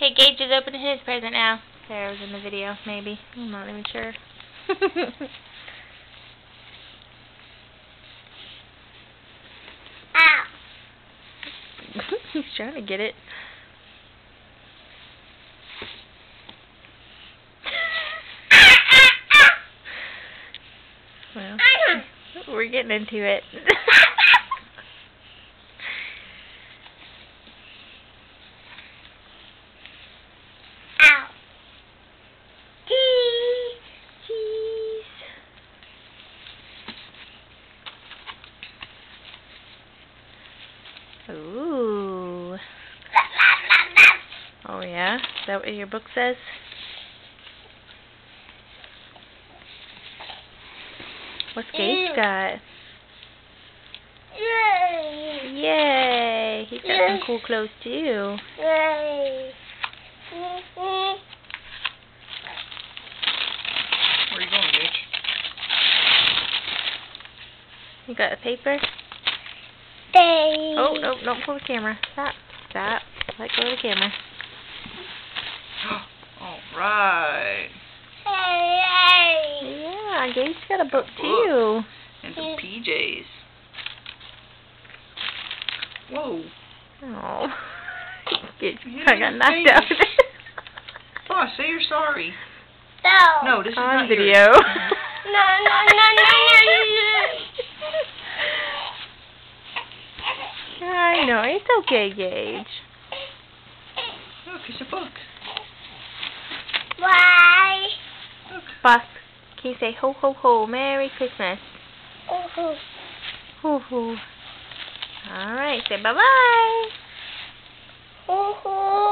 Okay, Gage is opening his present now. Sarah was in the video, maybe. I'm not even sure. Ow. He's trying to get it. Well, we're getting into it. Ow. Cheese. Ooh. Oh yeah? Is that what your book says? What's Gage got? Yay. Yay! He's got some cool clothes too. Yay. Where are you going, Gage? You got a paper? Baby. Oh, no, don't pull the camera. Stop. Stop. Let go of the camera. Alright. Yeah, Gage got a book too. And some PJs. Whoa. Oh. Gage You I got didn't knocked say out. it. Boss, say you're sorry. No. No, this is On not video. yours. No. I know. It's okay, Gage. Look, it's a book. Why? Look. Boss, can you say ho ho ho, Merry Christmas? Oh. Ho ho. Alright, say bye bye. Oh.